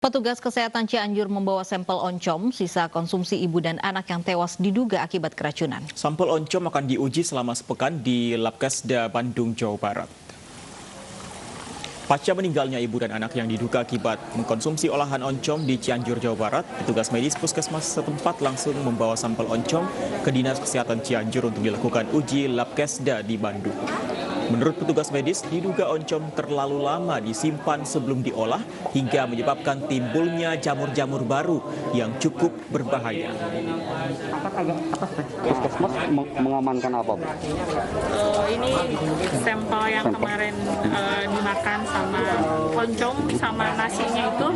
Petugas kesehatan Cianjur membawa sampel oncom sisa konsumsi ibu dan anak yang tewas diduga akibat keracunan. Sampel oncom akan diuji selama sepekan di Labkesda Bandung, Jawa Barat. Pasca meninggalnya ibu dan anak yang diduga akibat mengkonsumsi olahan oncom di Cianjur, Jawa Barat, petugas medis puskesmas setempat langsung membawa sampel oncom ke Dinas Kesehatan Cianjur untuk dilakukan uji Labkesda di Bandung. Menurut petugas medis, diduga oncom terlalu lama disimpan sebelum diolah hingga menyebabkan timbulnya jamur-jamur baru yang cukup berbahaya. Puskesmas mengamankan apa, Bu? Ini sampel yang kemarin dimakan sama oncom sama nasinya itu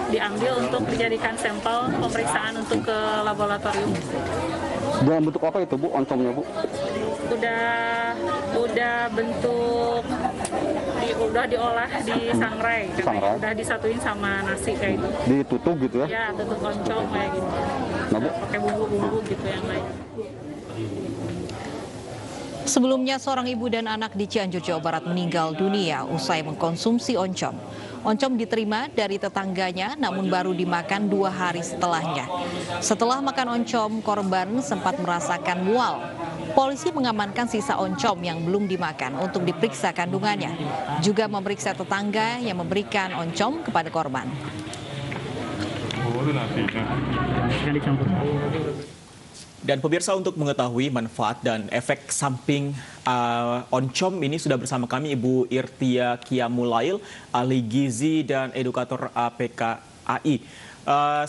diambil untuk dijadikan sampel pemeriksaan untuk ke laboratorium. Dalam bentuk apa itu, Bu, oncomnya, Bu? Udah bentuk udah diolah di sangrai, udah disatuin sama nasi kayak gitu. Ditutup gitu ya? Ya, tutup oncom kayak gitu. Nah, Bu, Pakai bumbu-bumbu gitu yang lain. Sebelumnya seorang ibu dan anak di Cianjur, Jawa Barat meninggal dunia usai mengkonsumsi oncom. Oncom diterima dari tetangganya namun baru dimakan 2 hari setelahnya. Setelah makan oncom, korban sempat merasakan mual. Polisi mengamankan sisa oncom yang belum dimakan untuk diperiksa kandungannya. Juga memeriksa tetangga yang memberikan oncom kepada korban. Dan pemirsa, untuk mengetahui manfaat dan efek samping oncom ini sudah bersama kami Ibu Irtia Kiamulail, ahli gizi dan edukator APKAI.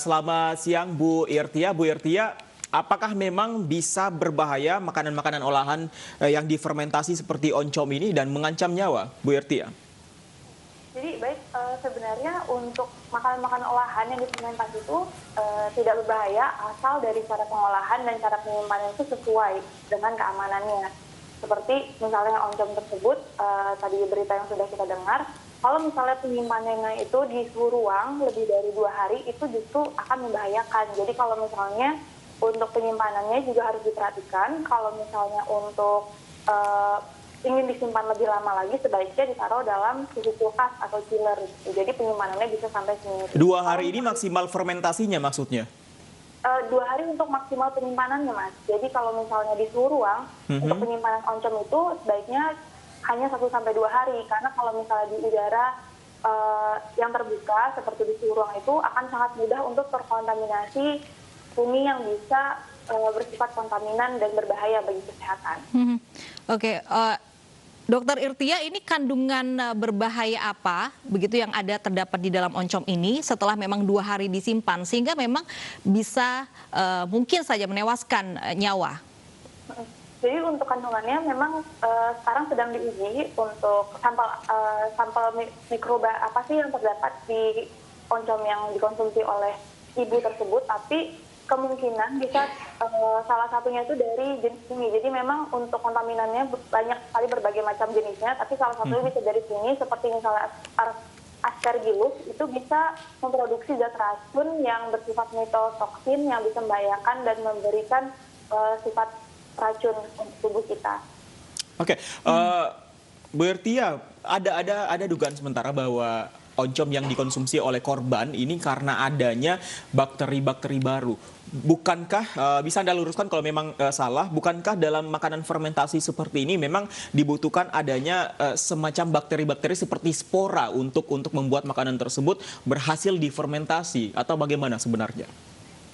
Selamat siang Bu Irtia. Bu Irtia, apakah memang bisa berbahaya makanan-makanan olahan yang difermentasi seperti oncom ini dan mengancam nyawa, Bu Irtia? Jadi baik, sebenarnya untuk makanan-makanan olahan yang difermentasi itu tidak berbahaya asal dari cara pengolahan dan cara penyimpanan itu sesuai dengan keamanannya. Seperti misalnya oncom tersebut, tadi berita yang sudah kita dengar, kalau misalnya penyimpanannya itu di suhu ruang lebih dari 2 hari, itu justru akan membahayakan. Jadi kalau misalnya untuk penyimpanannya juga harus diperhatikan, kalau misalnya untuk ingin disimpan lebih lama lagi, sebaiknya ditaruh dalam suhu kulkas atau chiller. Jadi penyimpanannya bisa sampai seminggu. 2 hari ini maksimal fermentasinya maksudnya? 2 hari untuk maksimal penyimpanannya, Mas. Jadi kalau misalnya di suhu ruang, untuk penyimpanan oncom itu sebaiknya hanya 1-2 hari. Karena kalau misalnya di udara yang terbuka seperti di suhu ruang itu akan sangat mudah untuk terkontaminasi cumi yang bisa bersifat kontaminan dan berbahaya bagi kesehatan. Oke, Dokter Irtia, ini kandungan berbahaya apa begitu yang terdapat di dalam oncom ini setelah memang 2 hari disimpan sehingga memang bisa mungkin saja menewaskan nyawa? Jadi untuk kandungannya memang sekarang sedang diuji untuk sampel mikroba apa sih yang terdapat di oncom yang dikonsumsi oleh ibu tersebut, tapi kemungkinan bisa salah satunya itu dari jenis ini. Jadi memang untuk kontaminannya banyak sekali berbagai macam jenisnya, tapi salah satunya bisa dari sini, seperti misalnya Aspergillus, itu bisa memproduksi zat racun yang bersifat mitotoksin yang bisa membahayakan dan memberikan sifat racun untuk tubuh kita. Oke, Bu Irtia, ada dugaan sementara bahwa oncom yang dikonsumsi oleh korban ini karena adanya bakteri-bakteri baru. Bukankah, bisa Anda luruskan kalau memang salah, bukankah dalam makanan fermentasi seperti ini memang dibutuhkan adanya semacam bakteri-bakteri seperti spora untuk membuat makanan tersebut berhasil difermentasi, atau bagaimana sebenarnya?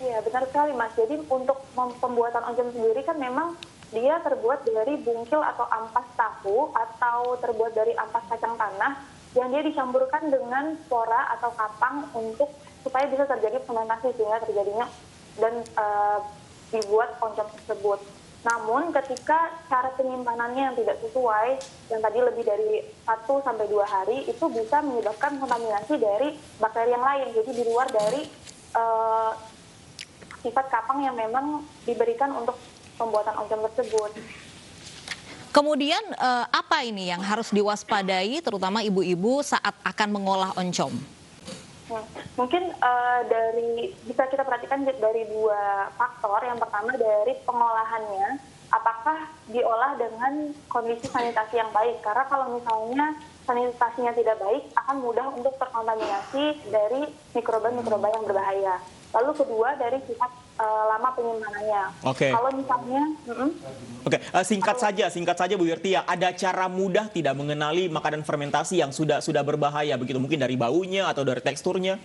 Iya, benar sekali, Mas. Jadi untuk pembuatan oncom sendiri kan memang dia terbuat dari bungkil atau ampas tahu atau terbuat dari ampas kacang tanah yang dia dicampurkan dengan spora atau kapang untuk supaya bisa terjadi fermentasi sehingga terjadinya dan dibuat oncom tersebut. Namun ketika cara penyimpanannya yang tidak sesuai, yang tadi lebih dari 1-2 hari, itu bisa menyebabkan kontaminasi dari bakteri yang lain. Jadi di luar dari sifat kapang yang memang diberikan untuk pembuatan oncom tersebut. Kemudian apa ini yang harus diwaspadai terutama ibu-ibu saat akan mengolah oncom? Mungkin bisa kita perhatikan dari 2 faktor. Yang pertama dari pengolahannya, apakah diolah dengan kondisi sanitasi yang baik. Karena kalau misalnya sanitasinya tidak baik akan mudah untuk terkontaminasi dari mikroba-mikroba yang berbahaya. Lalu kedua dari sifat lama penyimpanannya. Oke. Kalau misalnya, Oke, singkat saja Bu Wirtia, ada cara mudah tidak mengenali makanan fermentasi yang sudah berbahaya begitu, mungkin dari baunya atau dari teksturnya?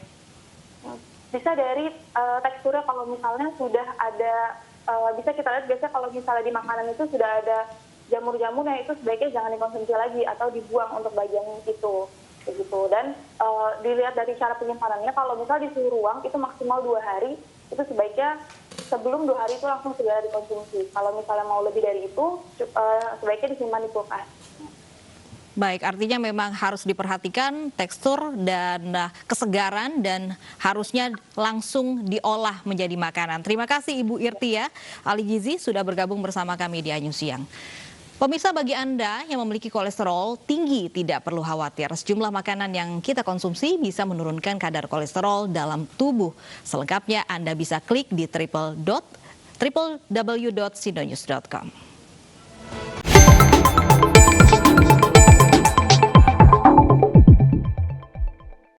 bisa dari teksturnya, kalau misalnya sudah ada, bisa kita lihat biasanya kalau misalnya di makanan itu sudah ada jamur-jamurnya, itu sebaiknya jangan dikonsumsi lagi atau dibuang untuk bagian itu. Begitu. Dan dilihat dari cara penyimpanannya, kalau misalnya di suhu ruang itu maksimal 2 hari, itu sebaiknya sebelum 2 hari itu langsung segera dikonsumsi. Kalau misalnya mau lebih dari itu, sebaiknya disimpan di kulkas. Baik, artinya memang harus diperhatikan tekstur dan kesegaran dan harusnya langsung diolah menjadi makanan. Terima kasih Ibu Irtia ahli gizi sudah bergabung bersama kami di Anyus Siang. Pemirsa, bagi Anda yang memiliki kolesterol tinggi tidak perlu khawatir. Sejumlah makanan yang kita konsumsi bisa menurunkan kadar kolesterol dalam tubuh. Selengkapnya Anda bisa klik di www.sindonews.com.